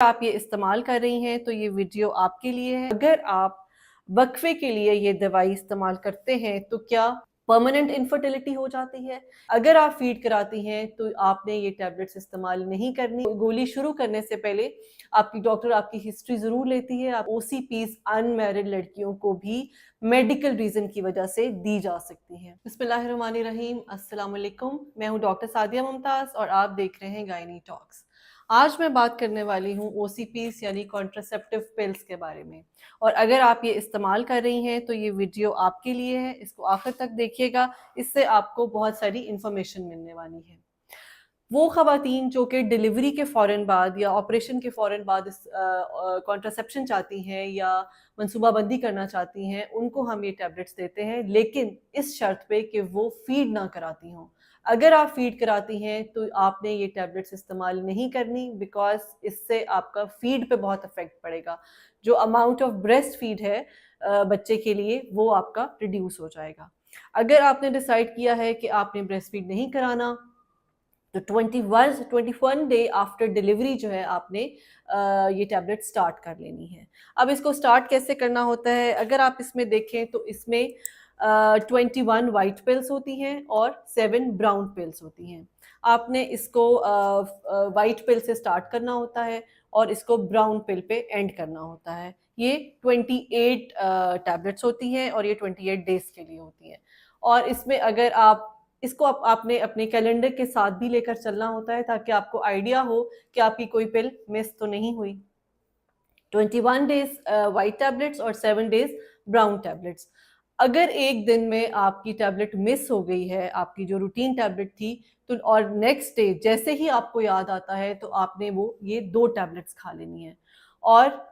आप ये इस्तेमाल कर रही हैं तो ये वीडियो आपके लिए है। अगर आप वक्फे के लिए ये दवाई इस्तेमाल करते हैं तो क्या परमानेंट इनफर्टिलिटी हो जाती है? अगर आप फीड कराती हैं तो आपने ये टैबलेट्स इस्तेमाल नहीं करनी। गोली शुरू करने से पहले आपकी डॉक्टर आपकी हिस्ट्री जरूर लेती है। आप ओसीपीज अनमैरिड लड़कियों को भी मेडिकल रीजन की वजह से दी जा सकती हैं। बिस्मिल्लाहिर्रहमानिर्रहीम, अस्सलाम वालेकुम। मैं हूँ डॉक्टर सादिया मुमताज और आप देख रहे हैं गायनी टॉक्स। आज मैं बात करने वाली हूँ ओसीपीज यानी कॉन्ट्रासेप्टिव पिल्स के बारे में। और अगर आप ये इस्तेमाल कर रही हैं तो ये वीडियो आपके लिए है, इसको आखिर तक देखिएगा, इससे आपको बहुत सारी इंफॉर्मेशन मिलने वाली है। वो ख़वातीन जो कि डिलीवरी के फ़ौरन बाद या ऑपरेशन के फ़ौरन बाद इस कॉन्ट्रासेप्शन चाहती हैं या मनसूबाबंदी करना चाहती हैं, उनको हम ये टैबलेट्स देते हैं, लेकिन इस शर्त पे कि वो फीड ना कराती हों। अगर आप फीड कराती हैं तो आपने ये टैबलेट्स इस्तेमाल नहीं करनी, बिकॉज इससे आपका फीड पे बहुत इफेक्ट पड़ेगा। जो अमाउंट ऑफ ब्रेस्ट फीड है बच्चे के लिए, वो आपका रिड्यूस हो जाएगा। अगर आपने डिसाइड किया है कि आपने ब्रेस्ट फीड नहीं कराना तो 21 डे आफ्टर डिलीवरी जो है आपने ये टैबलेट स्टार्ट कर लेनी है। अब इसको स्टार्ट कैसे करना होता है, अगर आप इसमें देखें तो इसमें 21 वाइट पिल्स होती हैं और 7 ब्राउन पिल्स होती हैं। आपने इसको वाइट पिल से स्टार्ट करना होता है और इसको ब्राउन पिल पे एंड करना होता है। ये 28 टैबलेट्स होती हैं और ये 28 डेज के लिए होती हैं। और इसमें अगर आप इसको आपने अपने कैलेंडर के साथ भी लेकर चलना होता है ताकि आपको आइडिया हो कि आपकी कोई पिल मिस तो नहीं हुई। 21 डेज वाइट टैबलेट्स और 7 डेज ब्राउन टैबलेट्स। अगर एक दिन में आपकी टैबलेट मिस हो गई है, आपकी जो रूटीन टैबलेट थी, तो और नेक्स्ट डे जैसे ही आपको याद आता है तो आपने वो ये 2 टैबलेट्स खा लेनी है। और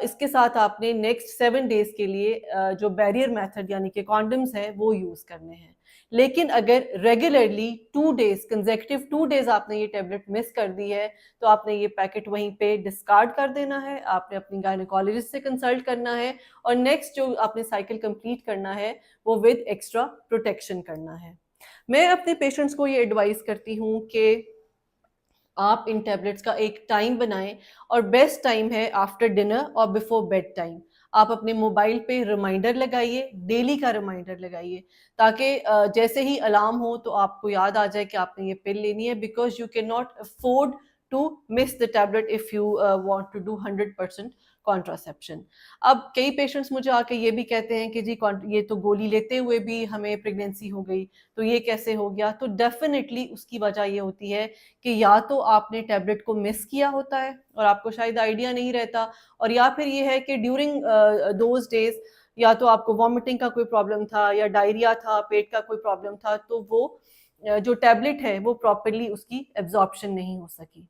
इसके साथ आपने नेक्स्ट 7 डेज के लिए जो बैरियर मेथड यानी कि कॉन्डम्स हैं वो यूज़ करने हैं। लेकिन अगर रेगुलरली 2 डेज कंसेक्यूटिव 2 डेज आपने ये टैबलेट मिस कर दी है तो आपने ये पैकेट वहीं पे डिस्कार्ड कर देना है। आपने अपनी गायनेकोलॉजिस्ट से कंसल्ट करना है और नेक्स्ट जो आपने साइकिल कंप्लीट करना है वो विद एक्स्ट्रा प्रोटेक्शन करना है। मैं अपने पेशेंट्स को ये एडवाइस करती हूँ कि आप इन टैबलेट्स का एक टाइम बनाएं और बेस्ट टाइम है आफ्टर डिनर और बिफोर बेड टाइम। आप अपने मोबाइल पे रिमाइंडर लगाइए, डेली का रिमाइंडर लगाइए, ताकि जैसे ही अलार्म हो तो आपको याद आ जाए कि आपने ये पिल लेनी है, because you can not afford to miss the tablet if you want to do 100% contraception. अब कई पेशेंट्स मुझे आके ये भी कहते हैं कि जी ये तो गोली लेते हुए भी हमें प्रेगनेंसी हो गई, तो ये कैसे हो गया? तो डेफिनेटली उसकी वजह ये होती है कि या तो आपने टैबलेट को मिस किया होता है और आपको शायद आइडिया नहीं रहता, और या फिर ये है कि ड्यूरिंग दोज डेज या तो आपको वॉमिटिंग का कोई प्रॉब्लम था या डायरिया था, पेट का कोई प्रॉब्लम था, तो वो जो टैबलेट है वो प्रॉपरली उसकी एब्जॉर्प्शन नहीं हो सकी।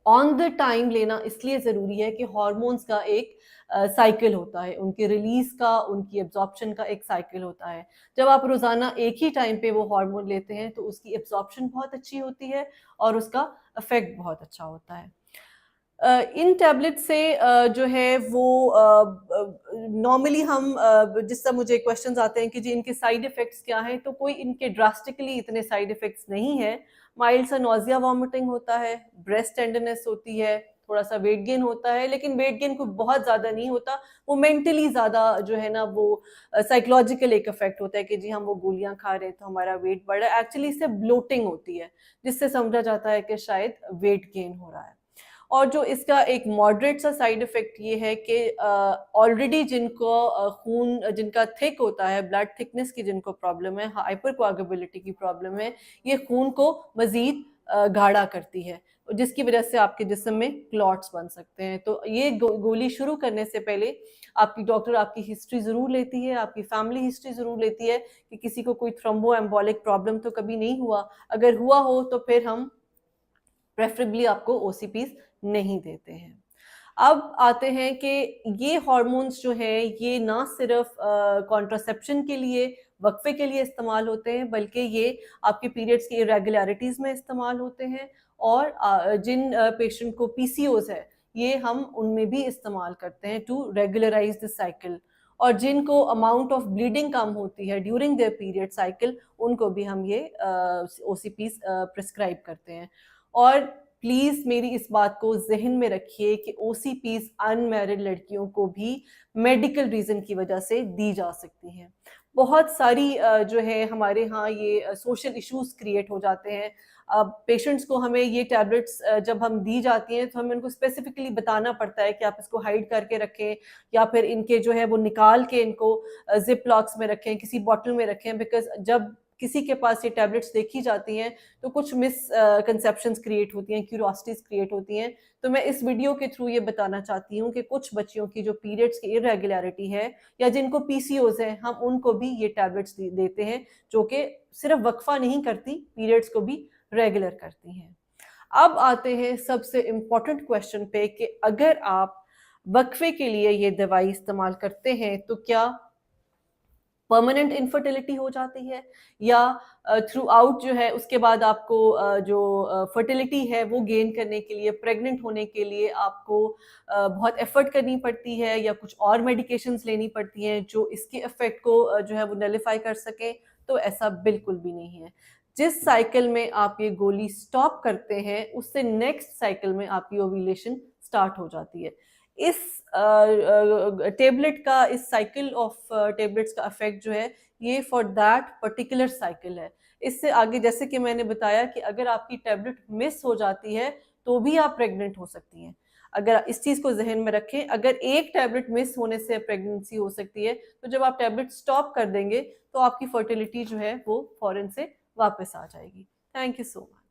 ऑन द टाइम लेना इसलिए ज़रूरी है कि हॉर्मोन्स का एक साइकिल होता है, उनके रिलीज का, उनकी एब्जॉर्प्शन का एक साइकिल होता है। जब आप रोज़ाना एक ही टाइम पे वो हार्मोन लेते हैं तो उसकी एब्जॉर्प्शन बहुत अच्छी होती है और उसका इफेक्ट बहुत अच्छा होता है। इन टैबलेट से जो है वो नॉर्मली हम जिस तरह मुझे क्वेश्चंस आते हैं कि जी इनके साइड इफ़ेक्ट्स क्या हैं, तो कोई इनके ड्रास्टिकली इतने साइड इफ़ेक्ट्स नहीं है। माइल्ड सा नोज़िया वॉमिटिंग होता है, ब्रेस्ट टेंडरनेस होती है, थोड़ा सा वेट गेन होता है, लेकिन वेट गेन कोई बहुत ज़्यादा नहीं होता। वो मेंटली ज़्यादा जो है ना वो साइकोलॉजिकल एक इफेक्ट होता है कि जी हम वो गोलियां खा रहे हैं तो हमारा वेट बढ़ रहा है। एक्चुअली इससे ब्लोटिंग होती है जिससे समझा जाता है कि शायद वेट गेन हो रहा है। और जो इसका एक मॉडरेट सा साइड इफेक्ट ये है कि ऑलरेडी जिनको खून जिनका थिक होता है, ब्लड थिकनेस की जिनको प्रॉब्लम है, हाइपर कोआगुलेबिलिटी की प्रॉब्लम है, ये खून को मजीद गाढ़ा करती है, जिसकी वजह से आपके जिस्म में क्लॉट्स बन सकते हैं। तो ये गोली शुरू करने से पहले आपकी डॉक्टर आपकी हिस्ट्री ज़रूर लेती है, आपकी फैमिली हिस्ट्री ज़रूर लेती है कि किसी को कोई थ्रोम्बो एम्बोलिक प्रॉब्लम तो कभी नहीं हुआ। अगर हुआ हो तो फिर हम प्रेफरेबली आपको ओसीपीज नहीं देते हैं। अब आते हैं कि ये हार्मोन्स जो हैं ये ना सिर्फ कॉन्ट्रासेप्शन के लिए, वक्फे के लिए इस्तेमाल होते हैं, बल्कि ये आपके पीरियड्स की इरेगुलरिटीज़ में इस्तेमाल होते हैं। और जिन पेशेंट को पीसीओज है ये हम उनमें भी इस्तेमाल करते हैं टू रेगुलराइज द साइकिल। और जिनको अमाउंट ऑफ ब्लीडिंग कम होती है ड्यूरिंग देयर पीरियड साइकिल, उनको भी हम ये ओसीपीज प्रिस्क्राइब करते हैं। और प्लीज मेरी इस बात को जहन में रखिए कि ओसीपीज अनमैरिड लड़कियों को भी मेडिकल रीजन की वजह से दी जा सकती हैं। बहुत सारी जो है हमारे यहाँ ये सोशल इश्यूज क्रिएट हो जाते हैं। अब पेशेंट्स को हमें ये टैबलेट्स जब हम दी जाती हैं तो हमें उनको स्पेसिफिकली बताना पड़ता है कि आप इसको हाइड करके रखें, या फिर इनके जो है वो निकाल के इनको जिप लॉक्स में रखें, किसी बॉटल में रखें, बिकॉज जब किसी के पास ये टैबलेट्स देखी जाती हैं तो कुछ मिस कंसेप्शंस क्रिएट होती हैं, क्यूरियोसिटीज क्रिएट होती हैं। तो मैं इस वीडियो के थ्रू ये बताना चाहती हूँ कि कुछ बच्चियों की जो पीरियड्स की इरेगुलरिटी है या जिनको पीसीओज है, हम उनको भी ये टैबलेट्स देते हैं जो कि सिर्फ वक्फा नहीं करती, पीरियड्स को भी रेगुलर करती हैं। अब आते हैं सबसे इम्पोर्टेंट क्वेश्चन पे कि अगर आप वक्फे के लिए ये दवाई इस्तेमाल करते हैं तो क्या परमानेंट इनफर्टिलिटी हो जाती है, या थ्रू आउट जो है उसके बाद आपको जो फर्टिलिटी है वो गेन करने के लिए, प्रेग्नेंट होने के लिए आपको बहुत एफर्ट करनी पड़ती है या कुछ और मेडिकेशंस लेनी पड़ती हैं जो इसके इफेक्ट को जो है वो नलिफाई कर सकें। तो ऐसा बिल्कुल भी नहीं है। जिस साइकिल में आप ये गोली स्टॉप करते हैं उससे नेक्स्ट साइकिल में आपकी ओव्यूलेशन स्टार्ट हो जाती है। इस टेबलेट का, इस साइकिल ऑफ टेबलेट्स का इफेक्ट जो है ये फॉर दैट पर्टिकुलर साइकिल है। इससे आगे जैसे कि मैंने बताया कि अगर आपकी टेबलेट मिस हो जाती है तो भी आप प्रेग्नेंट हो सकती हैं। अगर इस चीज को जहन में रखें, अगर एक टैबलेट मिस होने से प्रेगनेंसी हो सकती है, तो जब आप टैबलेट स्टॉप कर देंगे तो आपकी फर्टिलिटी जो है वो फौरन से वापस आ जाएगी। Thank you so much.